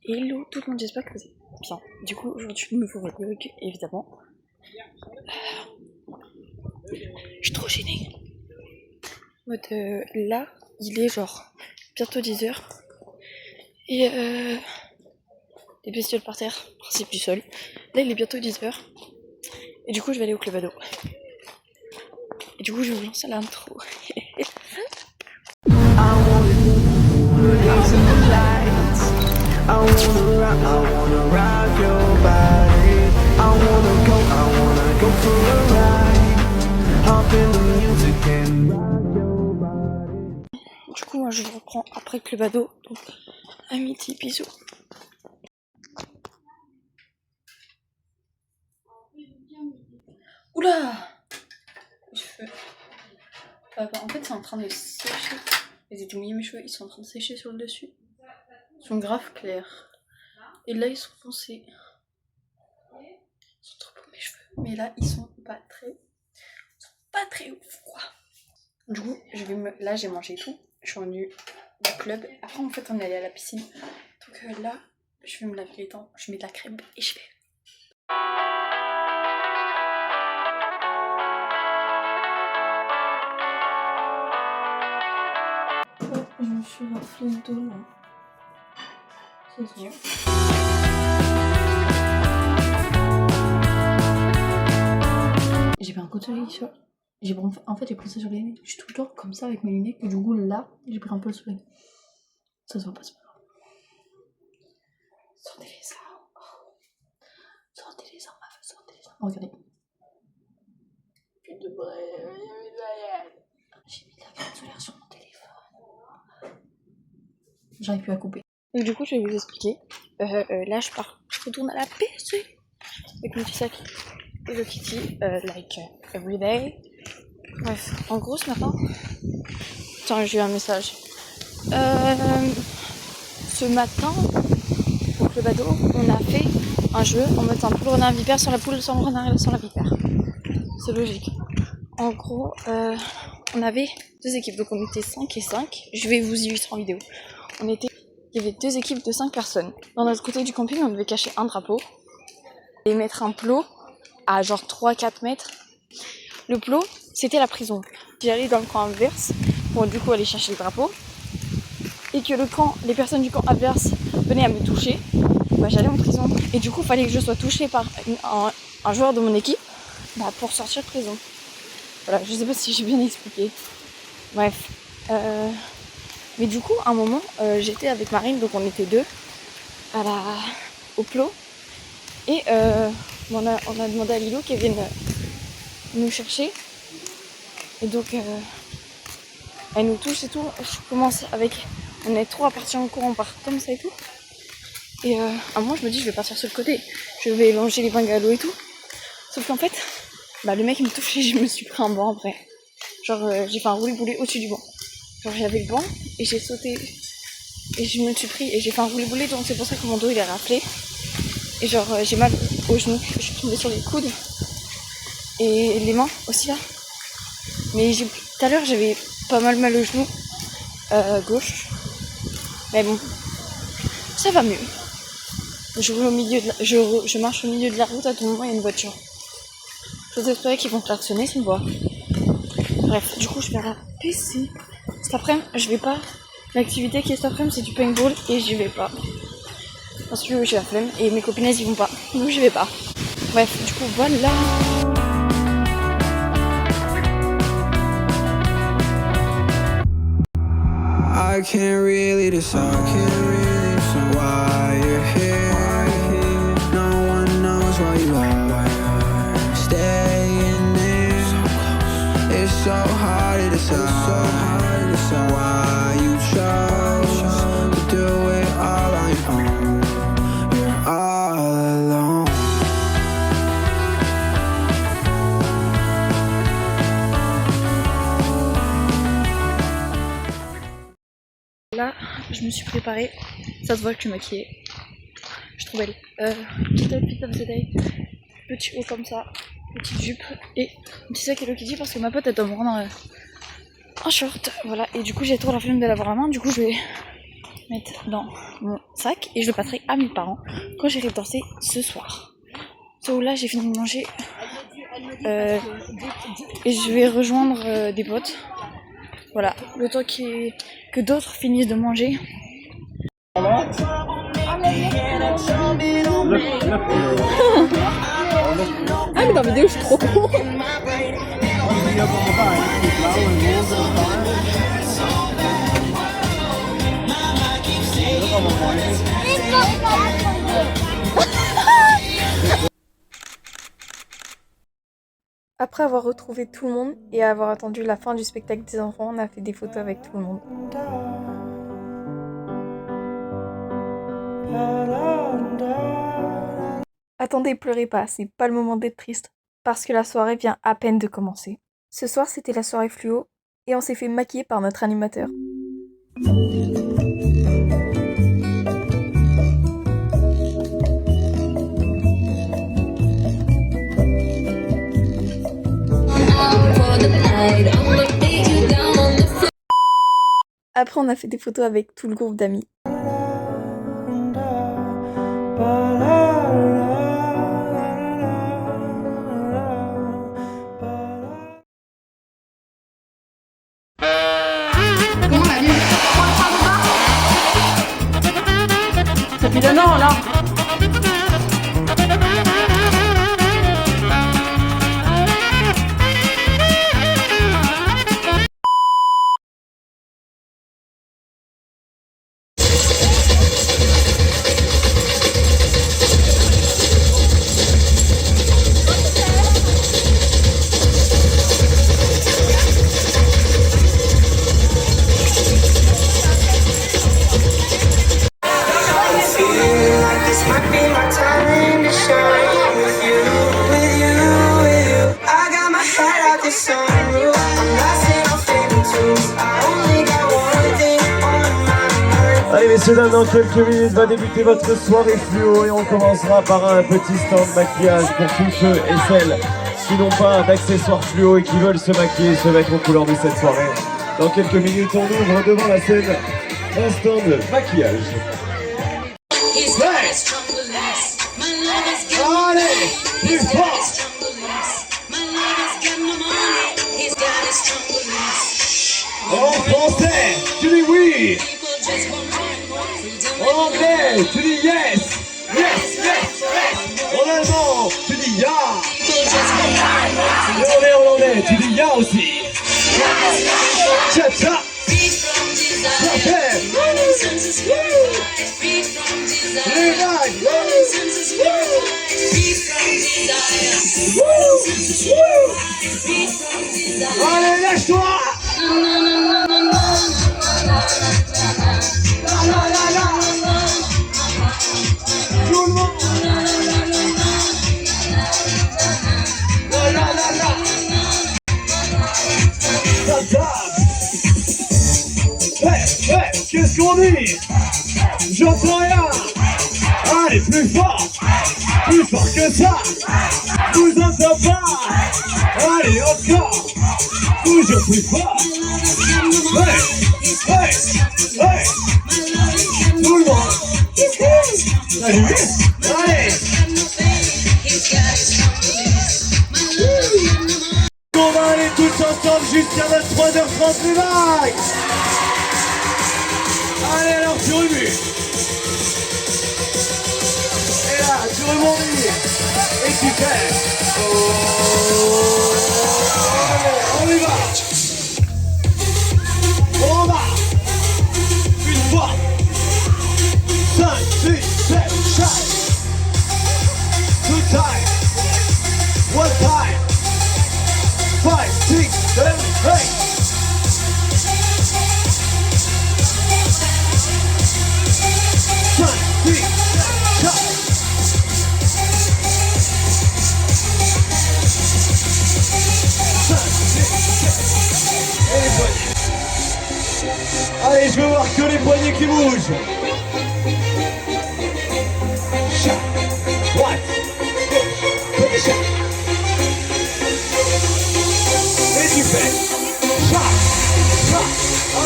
Hello tout le monde, j'espère que vous allez bien. Du coup, aujourd'hui, nouveau vlog, évidemment. Je suis trop gênée. Là, il est genre bientôt 10h. Et les bestioles par terre, principe du sol. Là, il est bientôt 10h. Et du coup, je vais aller au club ado. Et du coup, je vais vous lancer l'intro. I wanna rock your body. I wanna go for a ride. Hop in the music and rock your body. Du coup, moi je vous reprends après le club ado. Donc, à midi, bisous. Oula! Les cheveux. En fait, c'est en train de sécher. Ils étaient mouillés mes cheveux, ils sont en train de sécher sur le dessus. Ils sont grave clairs. Et là, ils sont foncés. Ils sont trop beaux mes cheveux. Mais là, ils sont pas très ouf, quoi. Du coup, là, j'ai mangé tout. Je suis venue du club. Après, en fait, on est allé à la piscine. Donc là, je vais me laver les dents. Je mets de la crème et je vais. Je me suis raflé le dos là. C'est sûr. J'ai pris un coup de soleil sur. En fait, j'ai pris ça sur les nez. Je suis tout le temps comme ça avec mes lunettes. Et du coup, là, j'ai pris un peu le soleil. Ça se voit pas, c'est pas grave. Sortez-les ça. Oh. Sortez-les ça, ma femme, sortez-les ça. Oh, regardez. Putain de vrai. J'ai mis de la crème solaire sur mon téléphone. J'arrive plus à couper. Donc, du coup, je vais vous expliquer. Là, je retourne à la PC avec mon petit sac Hello Kitty, like everyday. Bref, en gros, ce matin. Attends, j'ai eu un message. Ce matin, au club ado, on a fait un jeu en mettant un poule renard vipère sur la poule, sans le renard et sans la vipère. C'est logique. En gros, on avait deux équipes, donc on était 5 et 5. Je vais vous illustrer en vidéo. Il y avait deux équipes de 5 personnes. Dans notre côté du camping, on devait cacher un drapeau et mettre un plot à genre 3-4 mètres. Le plot, c'était la prison. J'allais dans le camp adverse pour du coup aller chercher le drapeau. Et que les personnes du camp adverse venaient à me toucher, bah, j'allais en prison. Et du coup, il fallait que je sois touchée par un joueur de mon équipe pour sortir de prison. Voilà, je sais pas si j'ai bien expliqué. Bref. Mais du coup, à un moment, j'étais avec Marine, donc on était deux au plot. Et on a demandé à Lilo qu'elle vienne nous chercher. Et donc, elle nous touche et tout. Je commence avec. On est trois à partir en courant, on part comme ça et tout. Et à un moment, je me dis, je vais partir sur le côté. Je vais longer les bungalows et tout. Sauf qu'en fait, le mec me touche et je me suis pris un banc après. Genre, j'ai fait un roulé-boulé au-dessus du banc. Genre, j'avais le banc et j'ai sauté. Et je me suis pris et j'ai fait un roulé-boulé, donc c'est pour ça que mon dos il est raflé. Et genre, j'ai mal aux genoux. Je suis tombée sur les coudes. Et les mains aussi là. Mais tout à l'heure, j'avais pas mal aux genoux. Gauche. Mais bon, ça va mieux. Je marche au milieu de la route, à tout moment il y a une voiture. J'ose espérer qu'ils vont klaxonner, c'est une voie. Bref, du coup je vais à la PC. Cet après-midi, je vais pas. L'activité qui est cet après-midi, c'est du paintball et j'y vais pas. Parce que j'ai la flemme et mes copines elles y vont pas. Donc j'y vais pas. Bref, du coup voilà. I can't really decide why you're here. No one knows why you are staying there. It's so hard to decide why you chose to do it all on your own. You're all alone. Là, je me suis préparée. Ça se voit que je suis maquillée. Je suis trop belle. Petite outfit of the day. Petit haut comme ça. Petite jupe. Et un petit sac Hello Kitty parce que ma pote elle doit me rendre un short. Voilà. Et du coup, j'ai trop la flemme de l'avoir à main. Du coup, je vais mettre dans mon sac et je le passerai à mes parents quand j'irai danser ce soir. So là j'ai fini de manger et je vais rejoindre des potes. Voilà, le temps que d'autres finissent de manger. Ah mais dans la vidéo je suis trop con. Après avoir retrouvé tout le monde et avoir attendu la fin du spectacle des enfants, on a fait des photos avec tout le monde. Attendez, pleurez pas, c'est pas le moment d'être triste, parce que la soirée vient à peine de commencer. Ce soir, c'était la soirée fluo, et on s'est fait maquiller par notre animateur. Après, on a fait des photos avec tout le groupe d'amis. Ça fait 1 an là. Allez messieurs dames, dans quelques minutes va débuter votre soirée fluo et on commencera par un petit stand maquillage pour tous ceux et celles qui n'ont pas d'accessoires fluo et qui veulent se maquiller et se mettre aux couleurs de cette soirée. Dans quelques minutes, on ouvre devant la scène un stand maquillage. Allez, plus fort! En français, tu dis oui! En anglais, tu dis yes! Yes, yes, yes! En allemand, tu dis ya! Et en néerlandais, tu dis ya aussi! Tcha tcha! Parfait! Les vagues! Allez, lâche-toi! Tout le monde! Qu'est-ce qu'on dit? J'entends rien! Allez, plus fort que ça! Vous entends pas! Allez, encore! Toujours plus fort! Hey! Tout le monde! Allez! Allez! On va aller tous ensemble jusqu'à 23h30 les vagues! Allez alors tu remues! Et là tu rebondis! Et tu fais! On y va! On va! Une fois! 5, 6, 7, chaque! Two time! One time! 5, 6, 7, 8! Allez, je veux voir que les poignets qui bougent. Chat, droite, gauche, côté chat. Et tu fais chat.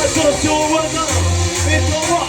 Attention aux voisins, mets-toi moi.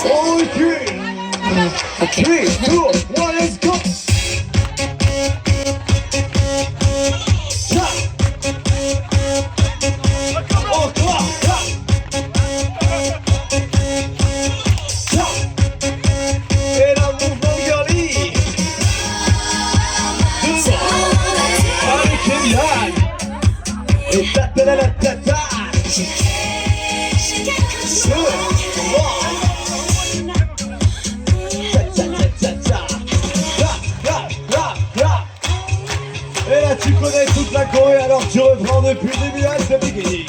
On recule. 3, 2, 1, let's go. Encore. Et la mouvement girly. Avec Eliane. Et ta-ta-la-la-ta-ta. Et là tu connais toute la Corée, alors tu reprends depuis le début à the beginning.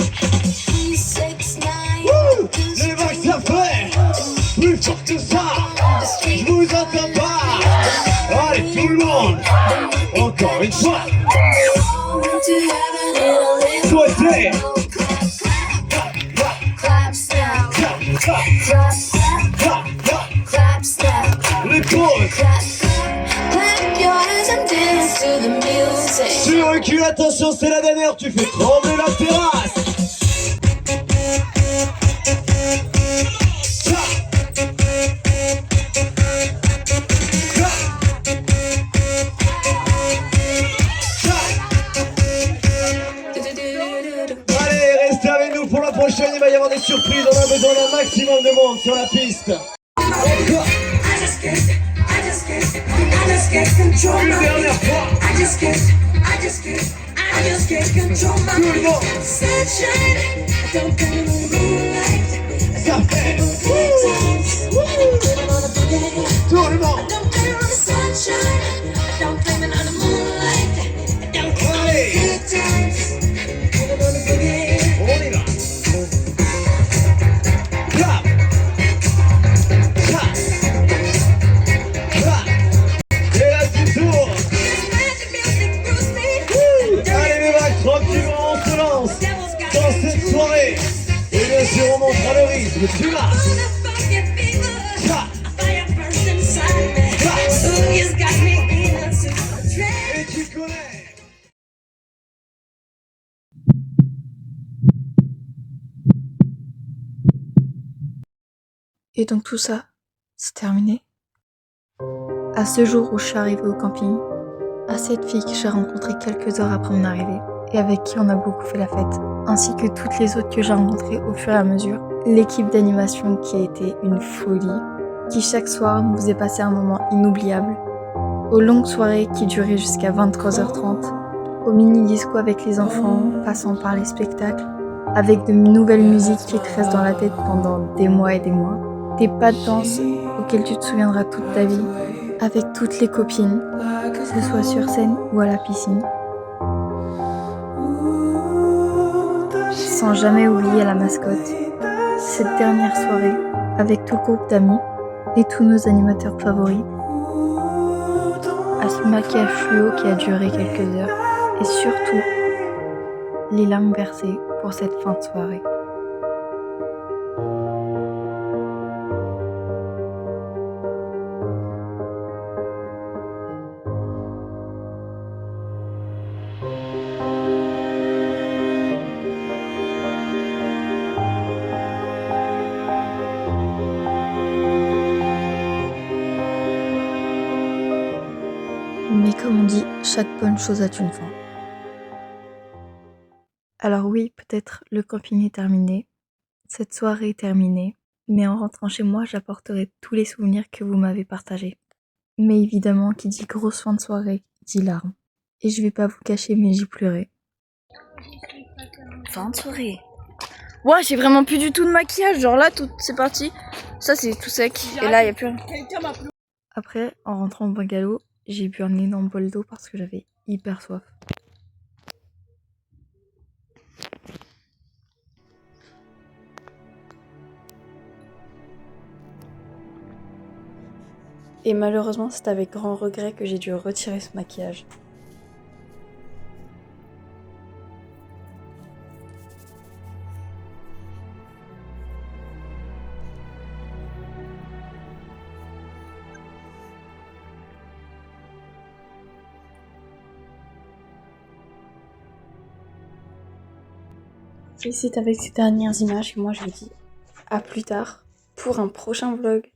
Les vagues ça fait plus fort que ça. Je vous entends pas. Allez tout le monde, encore une fois. Souhaitez. Les pauses. Tu recules, attention, c'est la dernière, tu fais trembler la terrasse. Allez, restez avec nous pour la prochaine, il va y avoir des surprises, on a besoin d'un maximum de monde sur la piste. Une dernière fois. Tout le monde. Ça fait. Tout le monde. Allez. On y va. Clap. Clap. Clap. Et là tu tournes. Allez les vagues, tranquillement on se lance dans cette soirée. Et bien sûr on montrera le rythme, tu vas. Et tu connais. Et donc tout ça, c'est terminé. À ce jour où je suis arrivée au camping, à cette fille que j'ai rencontrée quelques heures après mon arrivée et avec qui on a beaucoup fait la fête, ainsi que toutes les autres que j'ai rencontrées au fur et à mesure, l'équipe d'animation qui a été une folie, qui chaque soir nous faisait passer un moment inoubliable, aux longues soirées qui duraient jusqu'à 23h30, aux mini-disco avec les enfants, passant par les spectacles, avec de nouvelles musiques qui te restent dans la tête pendant des mois et des mois, des pas de danse auxquels tu te souviendras toute ta vie, avec toutes les copines, que ce soit sur scène ou à la piscine. Sans jamais oublier la mascotte, cette dernière soirée, avec tout le groupe d'amis et tous nos animateurs favoris, à ce maquillage fluo qui a duré quelques heures, et surtout, les larmes versées pour cette fin de soirée. Mais comme on dit, chaque bonne chose a une fin. Alors oui, peut-être le camping est terminé, cette soirée est terminée, mais en rentrant chez moi, j'apporterai tous les souvenirs que vous m'avez partagés. Mais évidemment, qui dit grosse fin de soirée, dit larmes. Et je vais pas vous cacher, mais j'ai pleuré. Fin de soirée. Ouais, j'ai vraiment plus du tout de maquillage, genre là, tout c'est parti. Ça, c'est tout sec, et là, y a plus rien. Après, en rentrant au bungalow, j'ai bu un énorme bol d'eau parce que j'avais hyper soif. Et malheureusement, c'est avec grand regret que j'ai dû retirer ce maquillage. Et c'est avec ces dernières images que moi je vous dis à plus tard pour un prochain vlog.